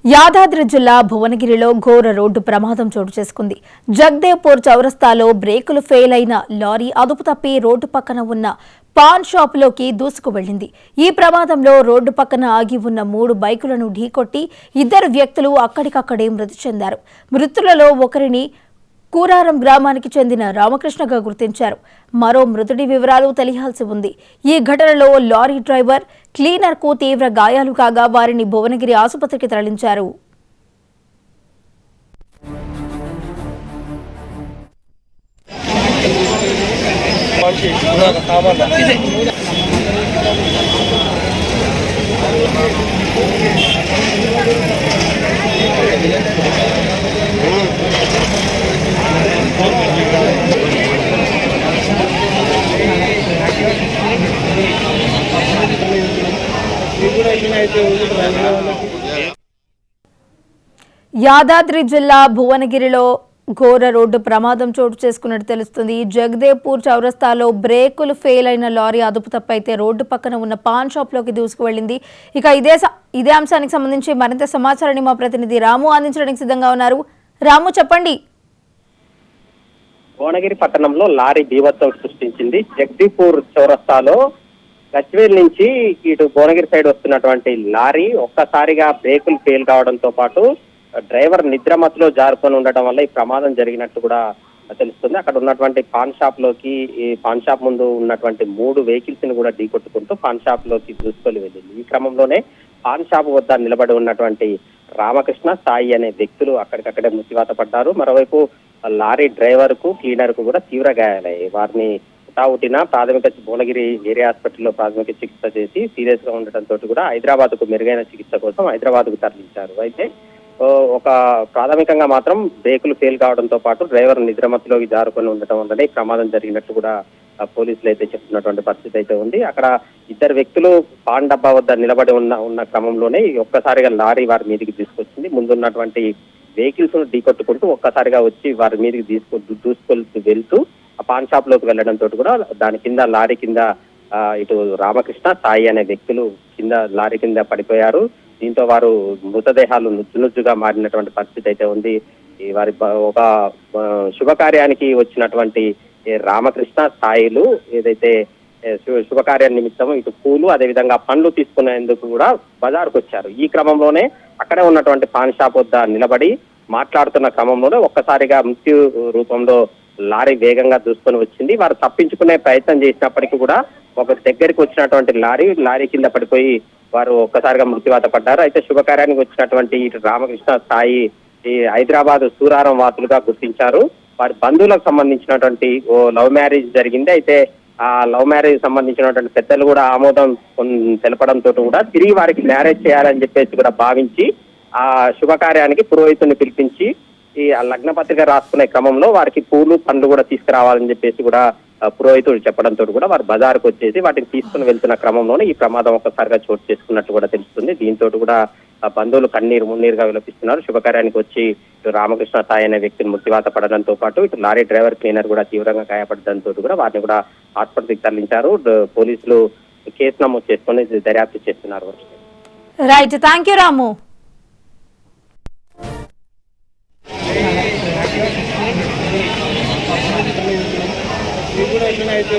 యాదాద్రి జిల్లా భువనగిరిలో ఘోర రోడ్డు ప్రమాదం చోటు చేసుకుంది. జగదేవ్పూర్ చౌరస్తాలో బ్రేకులు ఫెయిల్ అయిన లారీ అదుపు తప్పి రోడ్డు పక్కన ఉన్న పాన్ షాపులోకి దూసుకు వెళ్లింది. ఈ ప్రమాదంలో రోడ్డు పక్కన ఆగి ఉన్న 3 బైకులను ఢీకొట్టి 2 వ్యక్తులు అక్కడికక్కడే మృతి చెందారు. మృతులలో ఒకరిని కూరారం గ్రామానికి చెందిన రామకృష్ణగా గుర్తించారు. మరో మృతుడి వివరాలు తెలియాల్సి ఉంది. ఈ ఘటనలో లారీ డ్రైవర్, క్లీనర్కు తీవ్ర గాయాలు కాగా వారిని భువనగిరి ఆసుపత్రికి తరలించారు. యాదాద్రి జిల్లా భువనగిరిలో ఘోర రోడ్డు ప్రమాదం చోటు చేసుకున్నట్టు తెలుస్తుంది. జగదేవ్పూర్ చౌరస్తాలో బ్రేకులు ఫెయిల్ అయిన లారీ అదుపు తప్పైతే రోడ్డు పక్కన ఉన్న పాన్ షాప్ లోకి దూసుకు వెళ్లింది. ఇక ఇదే అంశానికి సంబంధించి మరింత సమాచారాన్ని మా ప్రతినిధి రాము అందించడానికి సిద్ధంగా ఉన్నారు. రాము, చెప్పండి. భువనగిరి పట్టణంలో లారీ బీభత్సం సృష్టించింది. జగదీపూర్ చౌరస్తాలో గజ్వేల్ నుంచి ఇటు భువనగిరి సైడ్ వస్తున్నటువంటి లారీ ఒక్కసారిగా బ్రేకులు ఫెయిల్ కావడంతో పాటు డ్రైవర్ నిద్రమత్తులో జారుకొని ఉండటం వల్ల ఈ ప్రమాదం జరిగినట్టు కూడా తెలుస్తుంది. అక్కడ ఉన్నటువంటి పాన్ షాప్ లోకి, ఈ పాన్ షాప్ ముందు ఉన్నటువంటి 3 వెహికల్స్ ని కూడా ఢీకొట్టుకుంటూ పాన్ షాప్ లోకి దూసుకొని వెళ్ళింది. ఈ క్రమంలోనే పాన్ షాప్ వద్ద నిలబడి ఉన్నటువంటి రామకృష్ణ, సాయి అనే వ్యక్తులు అక్కడికక్కడే మృత్యువాత పడ్డారు. మరోవైపు లారీ డ్రైవర్ కు, క్లీనర్ కు కూడా తీవ్ర గాయాలయ్యాయి. వారిని ఉటావుటిన ప్రాథమిక భువనగిరి ఏరియా హాస్పిటల్లో ప్రాథమిక చికిత్స చేసి సీరియస్ గా ఉండటంతో కూడా హైదరాబాద్ కు మెరుగైన చికిత్స కోసం హైదరాబాద్ కు తరలించారు. అయితే ఒక ప్రాథమికంగా మాత్రం బ్రేకులు ఫెయిల్ కావడంతో పాటు డ్రైవర్ నిద్రమత్తులోకి జారుకొని ఉండటం వల్లనే ప్రమాదం జరిగినట్టు కూడా పోలీసులు అయితే చెప్తున్నటువంటి పరిస్థితి అయితే ఉంది. అక్కడ 2 వ్యక్తులు పాన్ డబ్బా వద్ద నిలబడి ఉన్న క్రమంలోనే ఒక్కసారిగా లారీ వారి మీదకి తీసుకొచ్చింది. ముందున్నటువంటి వెహికల్స్ ను ఢీకొట్టుకుంటూ ఒక్కసారిగా వచ్చి వారి మీదకి దూసుకొల్తూ వెళ్తూ ఆ పాన్ షాప్ లోకి వెళ్లడంతో కూడా దాని కింద లారీ కింద ఇటు రామకృష్ణ, సాయి అనే వ్యక్తులు కింద లారీ కింద పడిపోయారు. దీంతో వారు మృతదేహాలు నుజ్జునుజ్జుగా మారినటువంటి పరిస్థితి అయితే ఉంది. వారి ఒక శుభకార్యానికి వచ్చినటువంటి రామకృష్ణ, సాయిలు ఏదైతే శుభకార్య నిమిత్తం ఇటు పూలు అదేవిధంగా పండ్లు తీసుకునేందుకు కూడా బజార్కు వచ్చారు. ఈ క్రమంలోనే అక్కడే ఉన్నటువంటి పాన్ షాప్ వద్ద నిలబడి మాట్లాడుతున్న క్రమంలోనే ఒక్కసారిగా మృత్యు రూపంలో లారీ వేగంగా దూసుకొని వచ్చింది. వారు తప్పించుకునే ప్రయత్నం చేసినప్పటికీ కూడా ఒక దగ్గరికి వచ్చినటువంటి లారీ కింద పడిపోయి వారు ఒక్కసారిగా మృత్యువాత పడ్డారు. అయితే శుభకార్యానికి వచ్చినటువంటి ఇటు రామకృష్ణ, సాయి ఈ హైదరాబాద్ సూరారం వాసులుగా గుర్తించారు. వారి బంధువులకు సంబంధించినటువంటి ఓ లవ్ మ్యారేజ్ జరిగింది. అయితే ఆ లవ్ మ్యారేజ్ సంబంధించినటువంటి పెద్దలు కూడా ఆమోదం తెలపడంతో కూడా తిరిగి వారికి మ్యారేజ్ చేయాలని చెప్పేసి కూడా భావించి ఆ శుభకార్యానికి పురోహితుని పిలిపించి ఈ లగ్న పత్రిక రాసుకునే క్రమంలో వారికి పూలు, పండ్లు కూడా తీసుకురావాలని చెప్పేసి కూడా పురోహితుడు చెప్పడంతో కూడా వారు బజార్కు వచ్చేసి వాటిని తీసుకుని వెళ్తున్న క్రమంలోనే ఈ ప్రమాదం ఒక్కసారిగా చోటు చేసుకున్నట్టు కూడా తెలుస్తుంది. దీంతో కూడా బంధువులు మున్నీరుగా విలపిస్తున్నారు. శుభకార్యానికి వచ్చి ఇటు రామకృష్ణ, సాయి అనే వ్యక్తిని మృత్యువాత పడడంతో పాటు ఇటు లారీ డ్రైవర్, క్లీనర్ కూడా తీవ్రంగా గాయపడడంతో కూడా వారిని కూడా ఆసుపత్రికి తరలించారు. పోలీసులు కేసు నమోదు చేసుకుని దర్యాప్తు చేస్తున్నారు. రైట్, థ్యాంక్ యూ రాము. అయితే